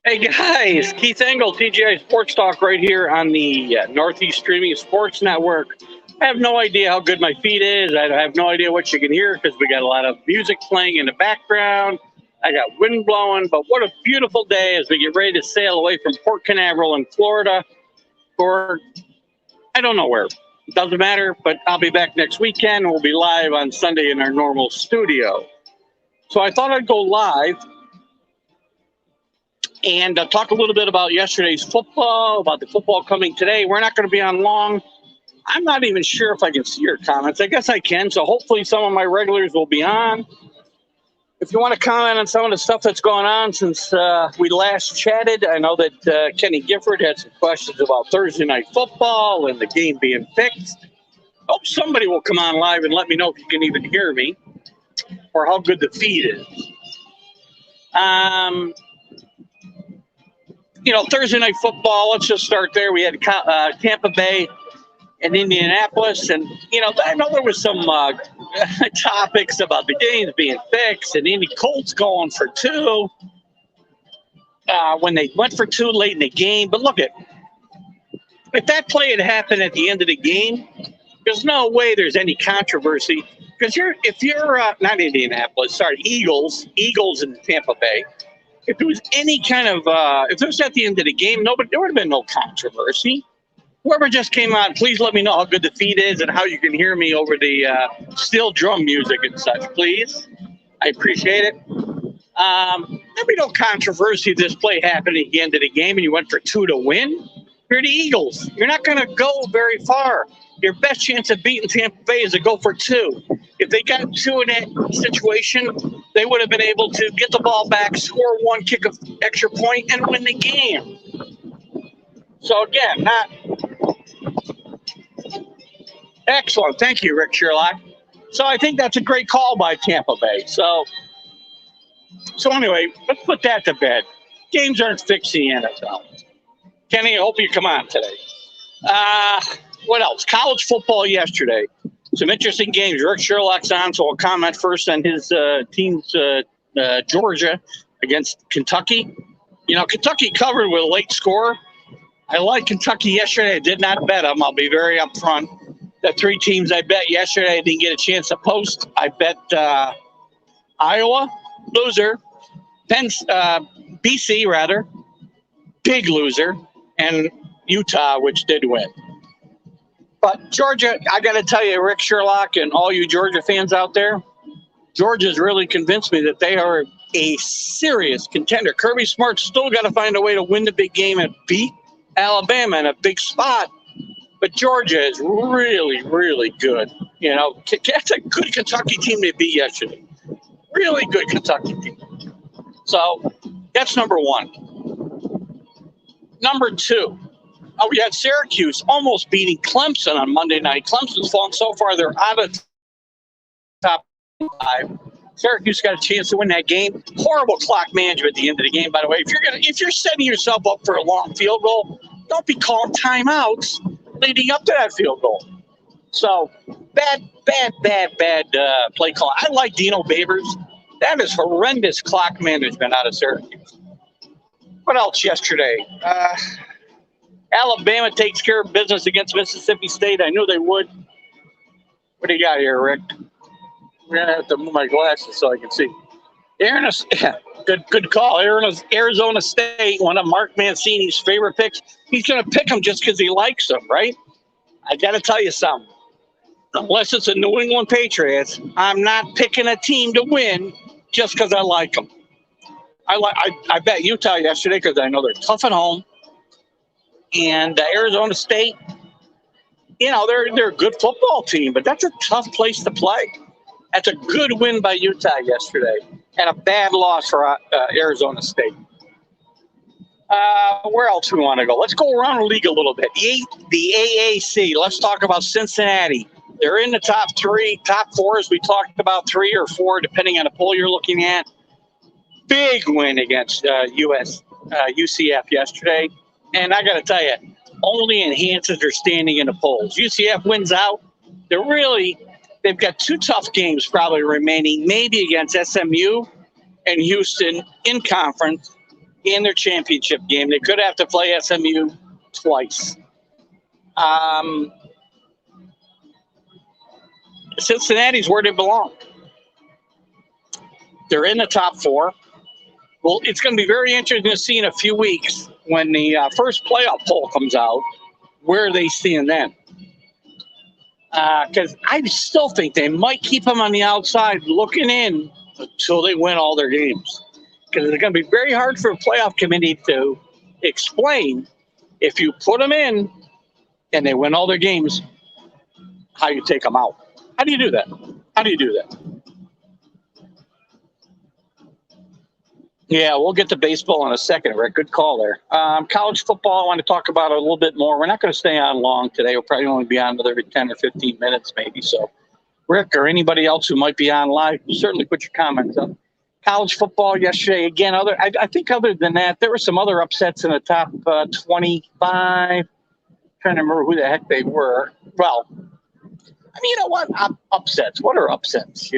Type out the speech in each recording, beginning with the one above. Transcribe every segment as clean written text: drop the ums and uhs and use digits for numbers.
Hey guys, Keith Engel, TGI Sports Talk right here on the Northeast Streaming Sports Network. I have no idea how good my feed is. I have no idea what you can hear because we got a lot of music playing in the background. I got wind blowing, but what a beautiful day as we get ready to sail away from Port Canaveral in Florida for, I don't know where. It doesn't matter, but I'll be back next weekend. We'll be live on Sunday in our normal studio. So I thought I'd go live and talk a little bit about yesterday's football, about the football coming today. We're not going to be on long. I'm not even sure if I can see your comments. I guess I can, so hopefully some of my regulars will be on. If you want to comment on some of the stuff that's going on since we last chatted, I know that Kenny Gifford had some questions about Thursday night football and the game being fixed. Hope somebody will come on live and let me know if you can even hear me or how good the feed is. Thursday night football, let's just start there. We had Tampa Bay and Indianapolis. And, I know there was some topics about the games being fixed and Indy Colts going for two when they went for two late in the game. But look, if that play had happened at the end of the game, there's no way there's any controversy. Because if you're not Indianapolis, sorry, Eagles in Tampa Bay, if there was any kind of, if it was at the end of the game, there would have been no controversy. Whoever just came on, please let me know how good the feed is and how you can hear me over the steel drum music and such, please. I appreciate it. There'd be no controversy if this play happened at the end of the game and you went for two to win. You're the Eagles. You're not going to go very far. Your best chance of beating Tampa Bay is to go for two. If they got two in that situation, they would have been able to get the ball back, score one, kick an extra point, and win the game. So, again, not excellent. Thank you, Rick Sherlock. So, I think that's a great call by Tampa Bay. So anyway, let's put that to bed. Games aren't fixed in the NFL. Kenny, I hope you come on today. What else? College football yesterday. Some interesting games. Rick Sherlock's on, so I'll comment first on his team's Georgia against Kentucky. Kentucky covered with a late score. I liked Kentucky yesterday. I did not bet them. I'll be very upfront. The three teams I bet yesterday, I didn't get a chance to post. I bet Iowa, loser. BC, rather, big loser. And Utah, which did win. But Georgia, I got to tell you, Rick Sherlock and all you Georgia fans out there, Georgia's really convinced me that they are a serious contender. Kirby Smart's still got to find a way to win the big game and beat Alabama in a big spot. But Georgia is really, really good. That's a good Kentucky team they beat yesterday. Really good Kentucky team. So that's number one. Number two. We had Syracuse almost beating Clemson on Monday night. Clemson's fallen so far; they're out of top five. Syracuse got a chance to win that game. Horrible clock management at the end of the game, by the way. If you're setting yourself up for a long field goal, don't be calling timeouts leading up to that field goal. So bad play call. I like Dino Babers. That is horrendous clock management out of Syracuse. What else yesterday? Alabama takes care of business against Mississippi State. I knew they would. What do you got here, Rick? I'm going to have to move my glasses so I can see. Good call. Arizona State, one of Mark Mancini's favorite picks. He's going to pick them just because he likes them, right? I got to tell you something. Unless it's a New England Patriots, I'm not picking a team to win just because I like them. I bet Utah yesterday because I know they're tough at home. And Arizona State, they're a good football team, but that's a tough place to play. That's a good win by Utah yesterday and a bad loss for Arizona State. Where else do we want to go? Let's go around the league a little bit. The AAC, let's talk about Cincinnati. They're in the top four, as we talked about, 3 or 4, depending on the poll you're looking at. Big win against UCF yesterday. And I got to tell you, only enhances their standing in the polls. UCF wins out. They've got 2 tough games probably remaining, maybe against SMU and Houston in conference. in their championship game. They could have to play SMU twice. Cincinnati's where they belong. They're in the top 4. Well, it's going to be very interesting to see in a few weeks when the first playoff poll comes out, where they stand then. Because I still think they might keep them on the outside looking in until they win all their games. Because it's going to be very hard for a playoff committee to explain if you put them in and they win all their games, how you take them out. How do you do that? How do you do that? Yeah, we'll get to baseball in a second, Rick. Good call there. College football, I want to talk about it a little bit more. We're not going to stay on long today. We'll probably only be on another 10 or 15 minutes maybe. So, Rick or anybody else who might be on live, certainly put your comments up. College football yesterday, again, I think other than that, there were some other upsets in the top 25. Trying to remember who the heck they were. Well, I mean, you know what? Upsets. What are upsets?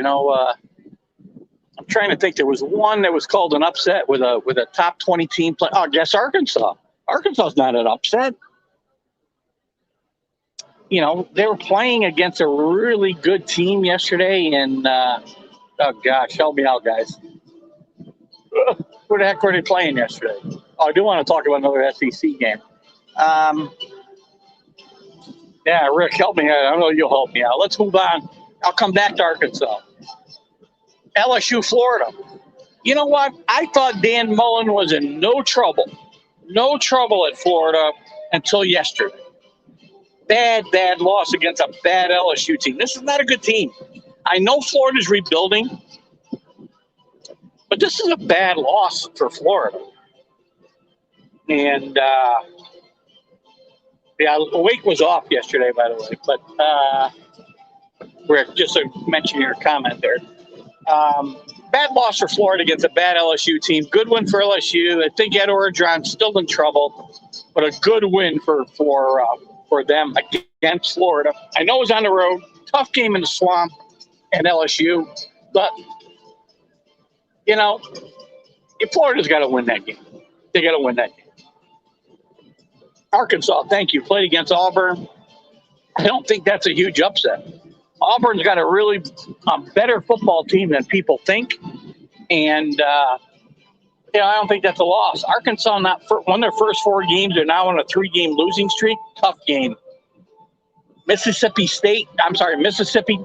I'm trying to think. There was one that was called an upset with a top 20 team play. Oh, I guess Arkansas. Arkansas's not an upset. They were playing against a really good team yesterday, and oh gosh, help me out, guys. Who the heck were they playing yesterday? Oh, I do want to talk about another SEC game. Yeah, Rick, help me out. I know you'll help me out. Let's move on. I'll come back to Arkansas. LSU, Florida. You know what? I thought Dan Mullen was in no trouble at Florida until yesterday. Bad loss against a bad LSU team. This is not a good team. I know Florida's rebuilding, but this is a bad loss for Florida. And, Wake was off yesterday, by the way. But, Rick, just to mention your comment there. Bad loss for Florida against a bad LSU team. Good win for LSU. I think Ed Orgeron's still in trouble, but a good win for them against Florida. I know it was on the road. Tough game in the swamp and LSU, but Florida's got to win that game. They got to win that game. Arkansas, thank you. Played against Auburn. I don't think that's a huge upset. Auburn's got a better football team than people think, and I don't think that's a loss. Arkansas won their first 4 games. They're now on a 3-game losing streak. Tough game. Mississippi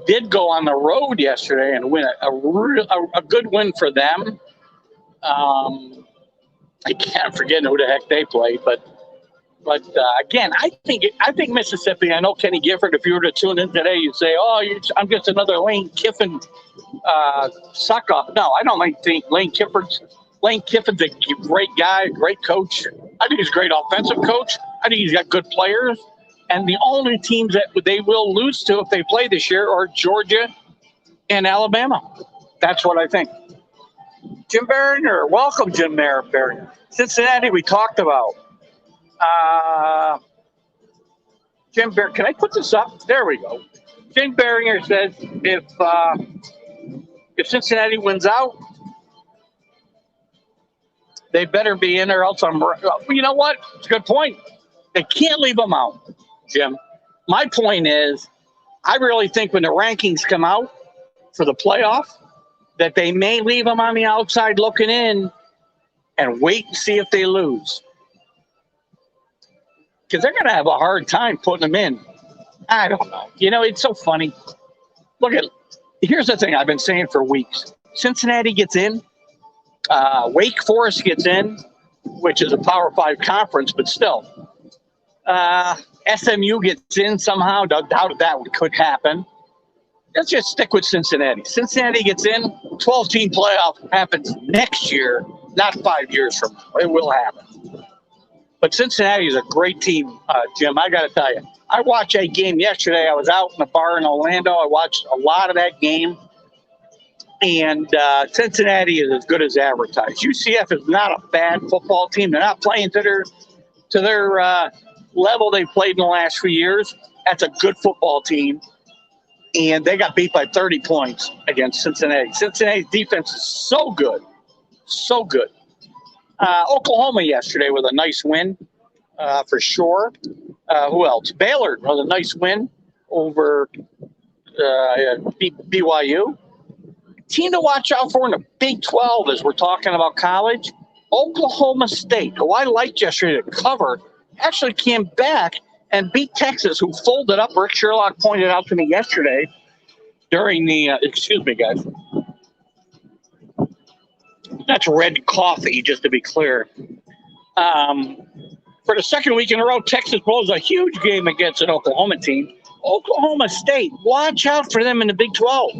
did go on the road yesterday and win a good win for them. I can't forget who the heck they played, but again, I think Mississippi. I know Kenny Gifford. If you were to tune in today, you'd say, "Oh, I'm just another Lane Kiffin suck up." No, I don't think Lane Kiffin's a great guy, great coach. I think he's a great offensive coach. I think he's got good players. And the only teams that they will lose to if they play this year are Georgia and Alabama. That's what I think. Jim Barringer, welcome, Jim Barringer. Cincinnati, we talked about. Jim Barringer, can I put this up? There we go. Jim Barringer says if Cincinnati wins out, they better be in, or else you know what? It's a good point. They can't leave them out, Jim. My point is, I really think when the rankings come out for the playoff, that they may leave them on the outside looking in and wait and see if they lose. Because they're going to have a hard time putting them in. I don't know. It's so funny. Here's the thing I've been saying for weeks. Cincinnati gets in. Wake Forest gets in, which is a Power 5 conference, but still. SMU gets in somehow. Doubt that could happen. Let's just stick with Cincinnati. Cincinnati gets in. 12-team playoff happens next year, not 5 years from now. It will happen. But Cincinnati is a great team, Jim. I got to tell you. I watched a game yesterday. I was out in a bar in Orlando. I watched a lot of that game. And Cincinnati is as good as advertised. UCF is not a bad football team. They're not playing to their level they played in the last few years. That's a good football team. And they got beat by 30 points against Cincinnati. Cincinnati's defense is so good. So good. Oklahoma yesterday with a nice win, for sure. Who else? Baylor with a nice win over BYU. Team to watch out for in the Big 12 as we're talking about college. Oklahoma State, who I liked yesterday to cover, actually came back and beat Texas, who folded up. Rick Sherlock pointed out to me yesterday during the, excuse me, guys. That's red coffee, just to be clear. For the second week in a row, Texas blows a huge game against an Oklahoma team. Oklahoma State, watch out for them in the Big 12.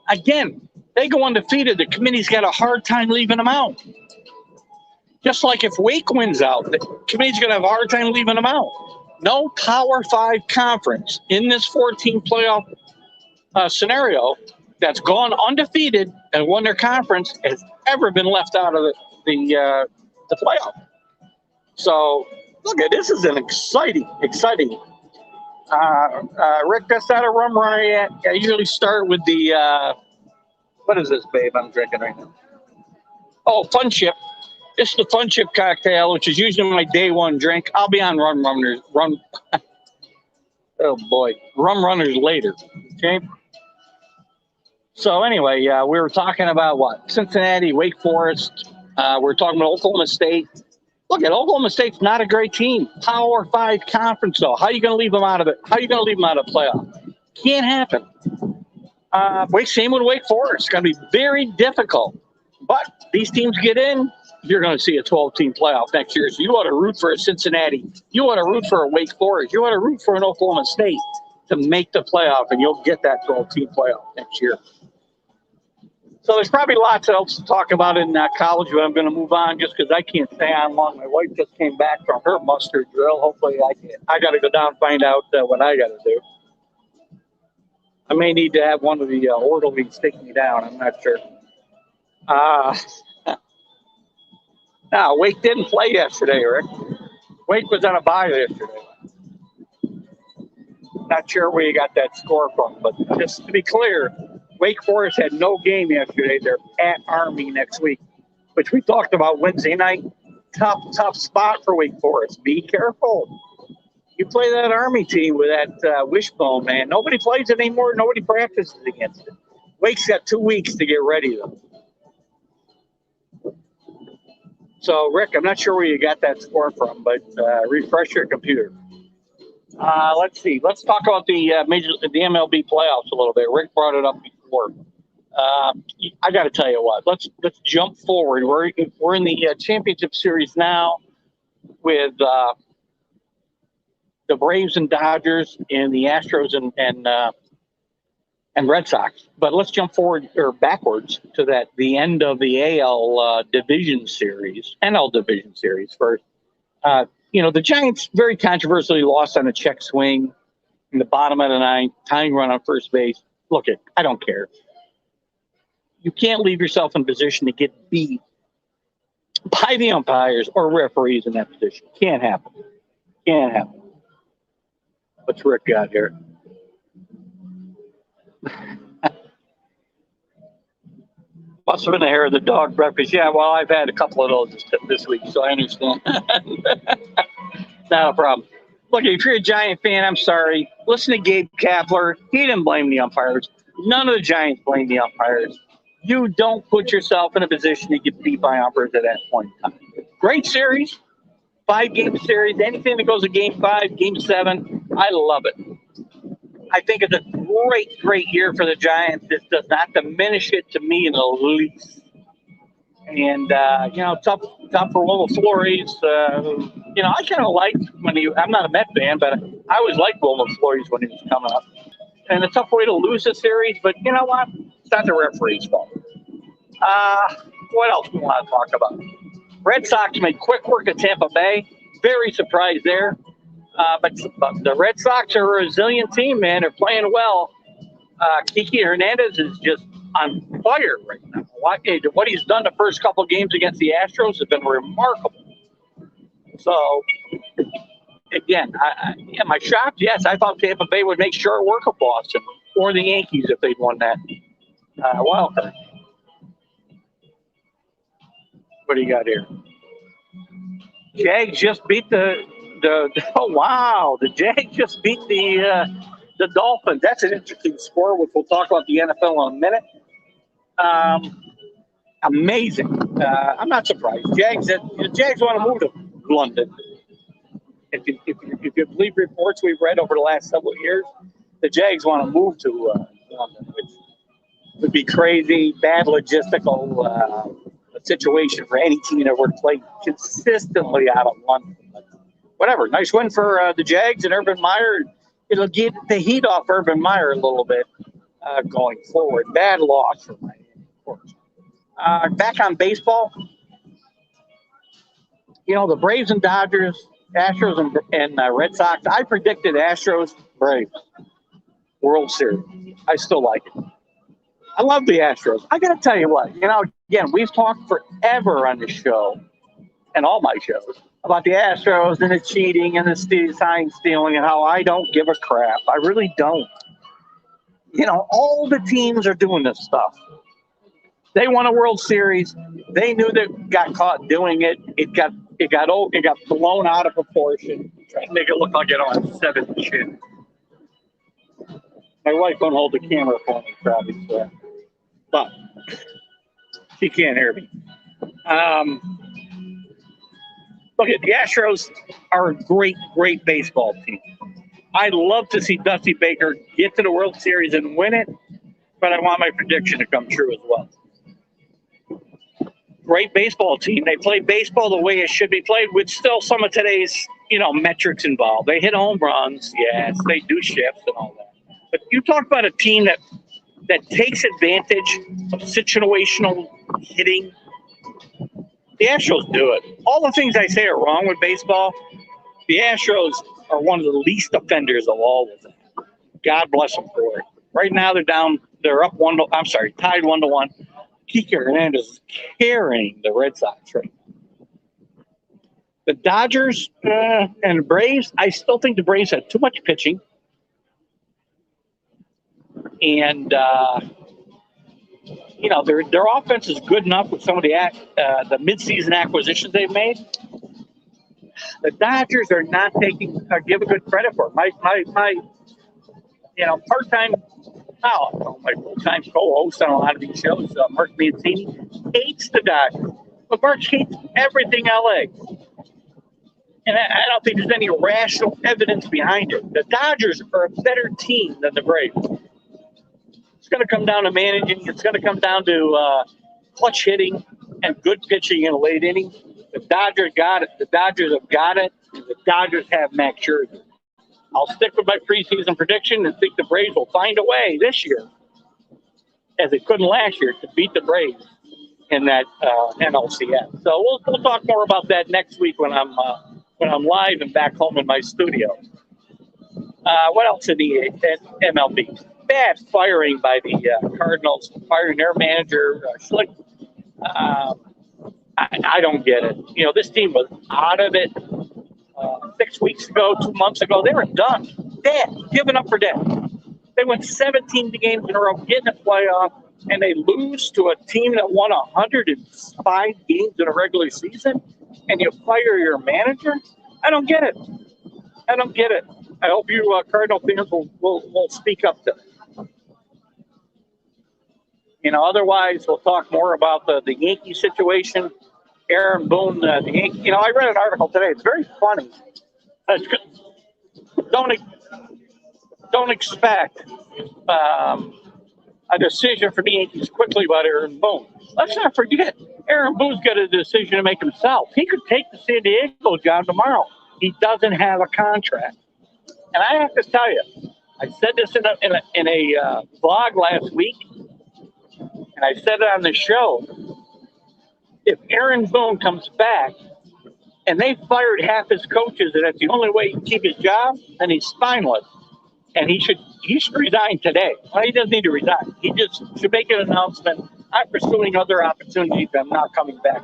Again, they go undefeated. The committee's got a hard time leaving them out. Just like if Wake wins out, the committee's going to have a hard time leaving them out. No Power 5 conference in this 14 playoff scenario that's gone undefeated and won their conference has ever been left out of the playoff. So, look, this is an exciting. Rick, that's not a rum runner yet. I usually start with the, what is this, babe, I'm drinking right now? Oh, Fun Chip. This is the Fun Chip cocktail, which is usually my day one drink. I'll be on Rum Runners later, okay? So anyway, we were talking about what? Cincinnati, Wake Forest. We're talking about Oklahoma State. Look, at Oklahoma State's not a great team. Power 5 conference, though. How are you going to leave them out of it? How are you going to leave them out of playoff? Can't happen. Same with Wake Forest. It's going to be very difficult. But these teams get in, you're going to see a 12-team playoff next year. So you ought to root for a Cincinnati. You ought to root for a Wake Forest. You ought to root for an Oklahoma State to make the playoff, and you'll get that 12-team playoff next year. So there's probably lots else to talk about in college, but I'm going to move on just because I can't stay on long. My wife just came back from her mustard drill. Hopefully I can. I got to go down and find out what I got to do. I may need to have one of the orderlies take me down. I'm not sure. No, Wake didn't play yesterday, Rick. Wake was on a bye yesterday. Not sure where you got that score from, but just to be clear, Wake Forest had no game yesterday. They're at Army next week, which we talked about Wednesday night. Tough spot for Wake Forest. Be careful. You play that Army team with that wishbone, man. Nobody plays it anymore. Nobody practices against it. Wake's got 2 weeks to get ready, though. So, Rick, I'm not sure where you got that score from, but refresh your computer. Let's see. Let's talk about the MLB playoffs a little bit. Rick brought it up before. I got to tell you what. Let's jump forward. We're in the championship series now with the Braves and Dodgers and the Astros and Red Sox. But let's jump forward or backwards to the end of the AL division series, NL division series first. The Giants very controversially lost on a check swing in the bottom of the ninth, tying run on first base. Look, I don't care. You can't leave yourself in a position to get beat by the umpires or referees in that position. Can't happen. What's Rick got here? Must have been the hair of the dog breakfast. Yeah, well, I've had a couple of those this week, so I understand. Not a problem. Look, if you're a Giant fan, I'm sorry. Listen to Gabe Kapler. He didn't blame the umpires. None of the Giants blame the umpires. You don't put yourself in a position to get beat by umpires at that point in time. Great series, 5-game series. Anything that goes to Game 5, Game 7, I love it. I think it's a great year for the Giants. This does not diminish it to me in the least. And, tough for Will Flores. I kind of liked I'm not a Met fan, but I always liked Will Flores when he was coming up. And a tough way to lose a series, but you know what? It's not the referee's fault. What else do we want to talk about? Red Sox made quick work at Tampa Bay. Very surprised there. But the Red Sox are a resilient team, man. They're playing well. Kiki Hernandez is just on fire right now. What he's done the first couple games against the Astros has been remarkable. So, again, am I shocked? Yes, I thought Tampa Bay would make short work of Boston or the Yankees if they'd won that wild card. What do you got here? Jags just beat the oh wow, the Jags just beat the Dolphins. That's an interesting score, which we'll talk about the NFL in a minute. Amazing. I'm not surprised. The Jags want to move to London. If you believe reports we've read over the last several years, the Jags want to move to London, which would be crazy, bad logistical situation for any team that were to play consistently out of London. But whatever. Nice win for the Jags and Urban Meyer. It'll get the heat off Urban Meyer a little bit going forward. Bad loss for Miami, of course. Back on baseball, the Braves and Dodgers, Astros and Red Sox. I predicted Astros, Braves, World Series. I still like it. I love the Astros. I got to tell you what, again, we've talked forever on this show and all my shows about the Astros and the cheating and the sign stealing and how I don't give a crap. I really don't. All the teams are doing this stuff. They won a World Series. They knew they got caught doing it. It got blown out of proportion. Trying to make it look like it on 7 chin. My wife won't hold the camera for me, probably, but she can't hear me. Look, the Astros are a great, great baseball team. I'd love to see Dusty Baker get to the World Series and win it, but I want my prediction to come true as well. Great baseball team. They play baseball the way it should be played, with still some of today's, metrics involved. They hit home runs, yes, they do shifts and all that. But you talk about a team that takes advantage of situational hitting. The Astros do it. All the things I say are wrong with baseball, the Astros are one of the least offenders of all of them. God bless them for it. Right now they're up tied 1-1. Kike Hernandez is carrying the Red Sox right now. The Dodgers and the Braves, I still think the Braves have too much pitching. And, their offense is good enough with some of the midseason acquisitions they've made. The Dodgers are not give a good credit for it. My part-time, my full-time co-host on a lot of these shows, Mark Mancini, hates the Dodgers. But Mark hates everything LA. And I don't think there's any rational evidence behind it. The Dodgers are a better team than the Braves. It's going to come down to managing. It's going to come down to clutch hitting and good pitching in the late innings. The Dodgers got it. The Dodgers have got it. And the Dodgers have Max Scherzer. I'll stick with my preseason prediction and think the Braves will find a way this year, as they couldn't last year, to beat the Braves in that NLCS. So we'll talk more about that next week when I'm live and back home in my studio. What else in the MLB? Bad firing by the Cardinals, firing their manager, Schlick. I don't get it. This team was out of it 6 weeks ago, 2 months ago. They were done, dead, giving up for dead. They went 17 games in a row, getting a playoff, and they lose to a team that won 105 games in a regular season, and you fire your manager? I don't get it. I hope you Cardinal fans will speak up to it. Otherwise, we'll talk more about the Yankee situation. Aaron Boone, the Yankee. I read an article today. It's very funny. Don't expect a decision for the Yankees quickly about Aaron Boone. Let's not forget, Aaron Boone's got a decision to make himself. He could take the San Diego job tomorrow. He doesn't have a contract. And I have to tell you, I said this in a blog last week, and I said it on the show. If Aaron Boone comes back and they fired half his coaches and that's the only way he can keep his job, then he's spineless. And he should resign today. Well, he doesn't need to resign. He just should make an announcement. I'm pursuing other opportunities. I'm not coming back.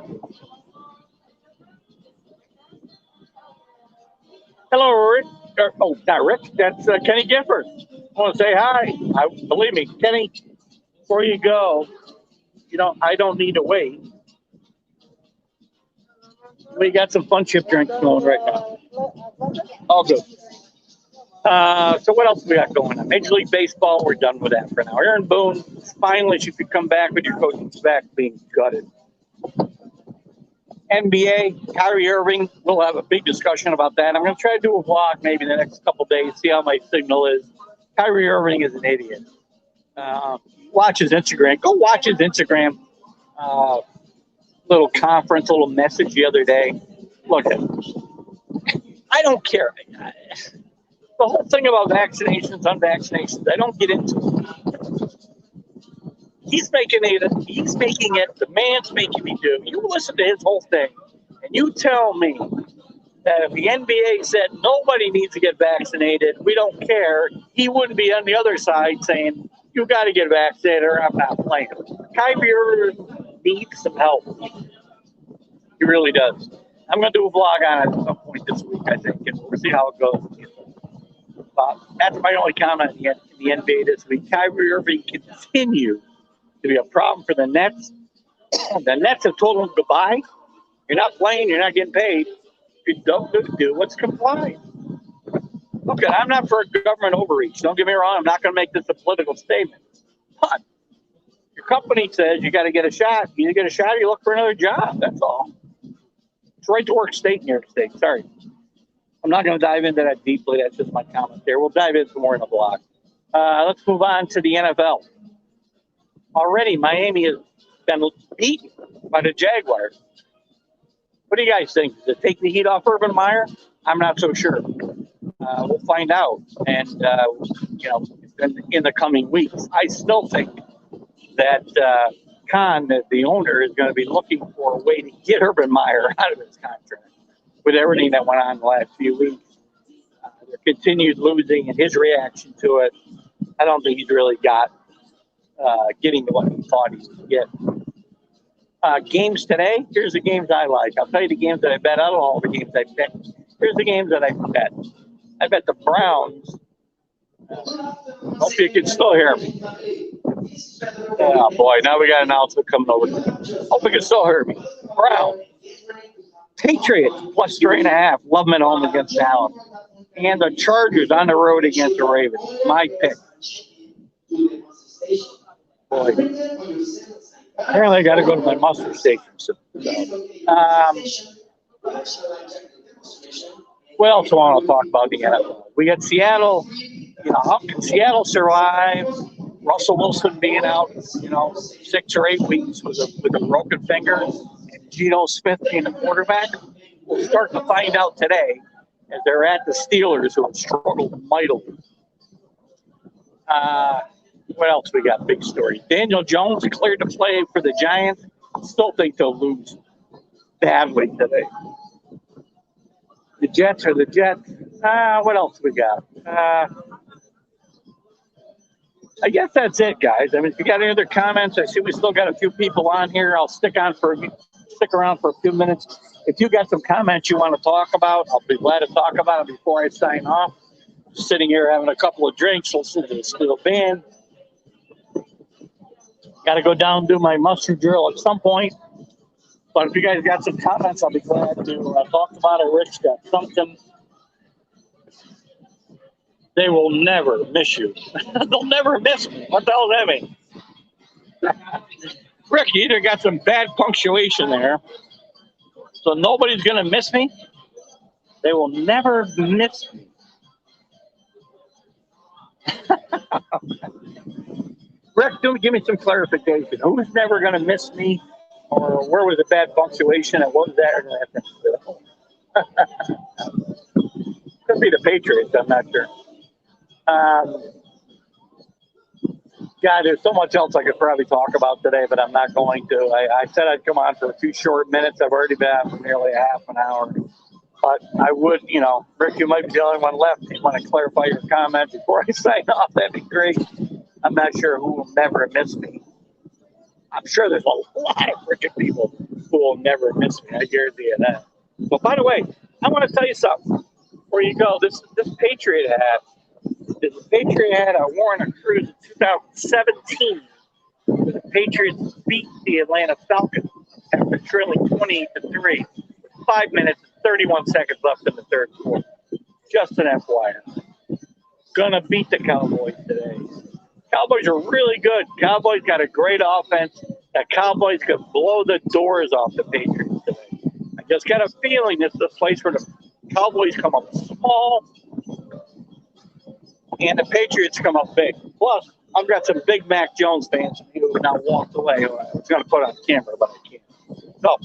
Hello, Rick. Not Rick. That's Kenny Gifford. I want to say hi. Believe me, Kenny, before you go, I don't need to wait. We got some fun chip drinks going right now. All good. So what else we got going on? Major League Baseball, we're done with that for now. Aaron Boone, finally, she could come back with your coaching back being gutted. NBA, Kyrie Irving, we'll have a big discussion about that. I'm going to try to do a vlog maybe in the next couple of days, see how my signal is. Kyrie Irving is an idiot. Watch his Instagram. Go watch his Instagram little conference, little message the other day. Look, I don't care. The whole thing about vaccinations, unvaccinations, I don't get into it. He's making it, the man's making me do. You listen to his whole thing, and you tell me that if the NBA said nobody needs to get vaccinated, we don't care, he wouldn't be on the other side saying, you got to get vaccinated or I'm not playing. Kyrie Irving needs some help. He really does. I'm going to do a vlog on it at some point this week, I think, and we'll see how it goes. That's my only comment in the NBA this week. Kyrie Irving continues to be a problem for the Nets. The Nets have told him goodbye. You're not playing. You're not getting paid. If you don't do what's comply. Okay, I'm not for government overreach. Don't get me wrong. I'm not going to make this a political statement. But your company says you got to get a shot. You either get a shot or you look for another job. That's all. It's right to work state in New York State. Sorry. I'm not going to dive into that deeply. That's just my comment there. We'll dive into more in a blog. Let's move on to the NFL. Already, Miami has been beaten by the Jaguars. What do you guys think? Does it take the heat off Urban Meyer? I'm not so sure. We'll find out. And, in the coming weeks, I still think that the owner, is going to be looking for a way to get Urban Meyer out of his contract. With everything that went on the last few weeks, their continued losing and his reaction to it, I don't think he's really got getting to what he thought he would get. Games today, here's the games I like. I'll tell you the games that I bet. I don't know all the games I bet. Here's the games that I bet. I bet the Browns. Hope you can still hear me. Oh, boy, now we got an announcement coming over. Hope you can still hear me. Browns. Patriots plus 3.5. Love them at home against Dallas. And the Chargers on the road against the Ravens. My pick. Boy. Apparently I got to go to my muster station. What else do I want to talk about the NFL? We got Seattle. How can Seattle survive? Russell Wilson being out, 6 or 8 weeks with a broken finger. Geno Smith being the quarterback. We'll start to find out today as they're at the Steelers, who have struggled mightily. What else we got? Big story. Daniel Jones cleared to play for the Giants. Still think they'll lose badly today. The Jets are the Jets. What else we got? I guess that's it, guys. I mean, if you got any other comments, I see we still got a few people on here. I'll stick around for a few minutes. If you got some comments you want to talk about, I'll be glad to talk about it before I sign off. Sitting here having a couple of drinks, listening to the Steel Band. Got to go down and do my mustard drill at some point. But if you guys got some comments, I'll be glad to talk about it. Rich got something. They will never miss you. They'll never miss me. What the hell does that mean? Rick, you either got some bad punctuation there, so nobody's going to miss me. They will never miss me. Rick, give me some clarification. Who's never going to miss me? Or where was the bad punctuation and what was that reference to? Could be the Patriots, I'm not sure. God, there's so much else I could probably talk about today, but I'm not going to. I said I'd come on for a few short minutes. I've already been on for nearly a half an hour. But I would, Rick, you might be the only one left. If you want to clarify your comment before I sign off, that'd be great. I'm not sure who will never miss me. I'm sure there's a lot of freaking people who will never miss me. I guarantee you that. But by the way, I want to tell you something. Before you go, this Patriot hat is a Patriot hat I wore on a cruise in 2017. The Patriots beat the Atlanta Falcons after trailing 28-3. 5 minutes, 31 seconds left in the third quarter. Just an FYI. Gonna beat the Cowboys today. Cowboys are really good. Cowboys got a great offense. The Cowboys could blow the doors off the Patriots today. I just got a feeling this is a place where the Cowboys come up small and the Patriots come up big. Plus, I've got some big Mac Jones fans who now walked away. I was going to put it on camera, but I can't. So,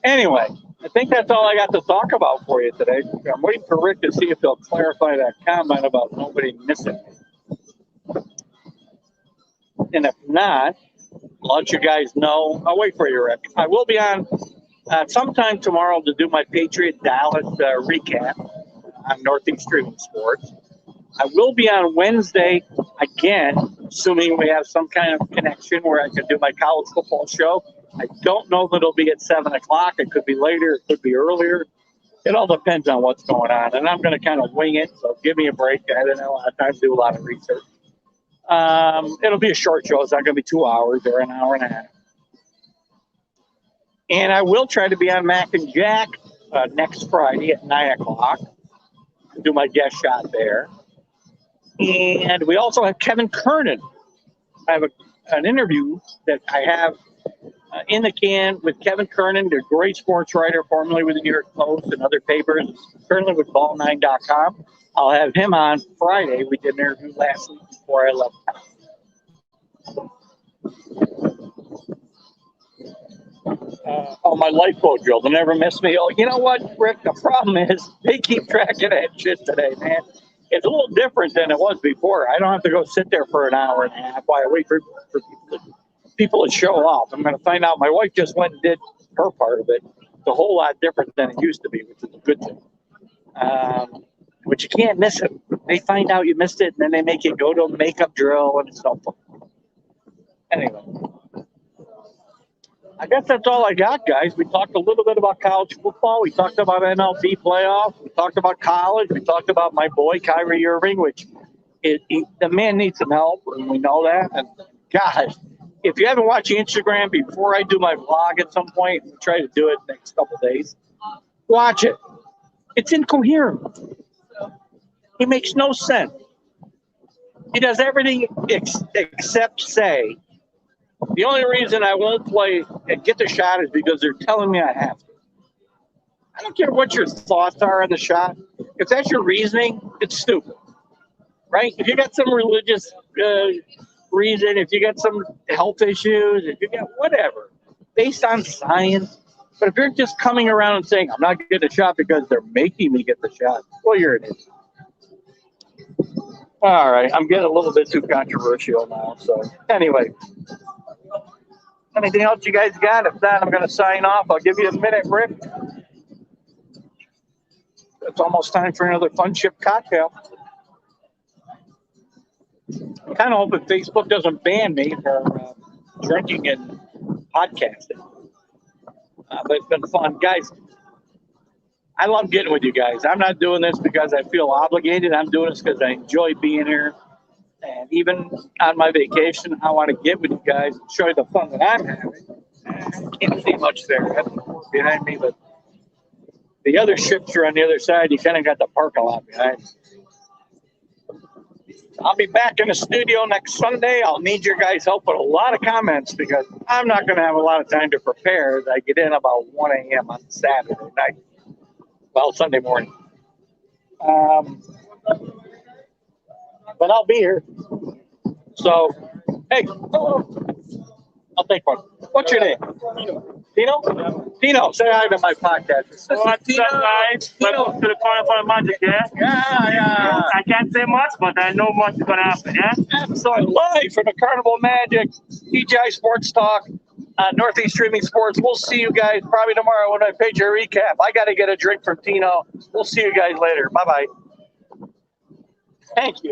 anyway, I think that's all I got to talk about for you today. I'm waiting for Rick to see if he'll clarify that comment about nobody missing me. And if not, I'll let you guys know. I'll wait for you, Rick. I will be on sometime tomorrow to do my Patriot Dallas recap on Northeast Streaming Sports. I will be on Wednesday again, assuming we have some kind of connection where I can do my college football show. I don't know that it'll be at 7 o'clock. It could be later. It could be earlier. It all depends on what's going on. And I'm going to kind of wing it, so give me a break. I don't have a lot of time to do a lot of research. It'll be a short show. It's not going to be 2 hours or an hour and a half. And I will try to be on Mac and Jack next Friday at 9 o'clock. Do my guest shot there. And we also have Kevin Kernan. I have an interview that I have in the can with Kevin Kernan, the great sports writer, formerly with the New York Post and other papers, currently with Ball9.com. I'll have him on Friday. We did an interview last week before I left. My lifeboat drill. They'll never miss me. Oh, you know what, Rick? The problem is they keep track of that shit today, man. It's a little different than it was before. I don't have to go sit there for an hour and a half while I wait for people to show up. I'm going to find out. My wife just went and did her part of it. It's a whole lot different than it used to be, which is a good thing. But you can't miss it. They find out you missed it, and then they make you go to a makeup drill, and it's no fun. Anyway. I guess that's all I got, guys. We talked a little bit about college football. We talked about Mlb Playoffs. We talked about college. We talked about my boy, Kyrie Irving, which the man needs some help, and we know that. And, gosh, if you haven't watched Instagram before I do my vlog at some point, we'll try to do it next couple of days, watch it. It's incoherent. He makes no sense. He does everything except say, the only reason I won't play and get the shot is because they're telling me I have to. I don't care what your thoughts are on the shot. If that's your reasoning, it's stupid, right? If you got some religious reason, if you got some health issues, if you got whatever, based on science. But if you're just coming around and saying, I'm not getting a shot because they're making me get the shot, well, you're an idiot. All right, I'm getting a little bit too controversial now. So anyway. Anything else you guys got? If not, I'm going to sign off. I'll give you a minute, Rick. It's almost time for another fun chip cocktail. I'm kind of hoping Facebook doesn't ban me for drinking and podcasting. But it's been fun. Guys, I love getting with you guys. I'm not doing this because I feel obligated. I'm doing this because I enjoy being here. And even on my vacation, I want to get with you guys and show you the fun that I'm having. Can't see much there behind me, but the other ships are on the other side. You kind of got the parking lot behind. I'll be back in the studio next Sunday. I'll need your guys' help with a lot of comments because I'm not going to have a lot of time to prepare as I get in about 1 a.m. on Saturday night. Well, Sunday morning. But I'll be here. So, hey, I'll take one. What's your name? Tino? Tino, say hi to my podcast. What's up, guys? Welcome to the Carnival Magic, yeah? Yeah. I can't say much, but I know much is going to happen, yeah? Absolutely. Live from the Carnival Magic, TGI Sports Talk, Northeast Streaming Sports. We'll see you guys probably tomorrow when I page your recap. I got to get a drink from Tino. We'll see you guys later. Bye-bye. Thank you.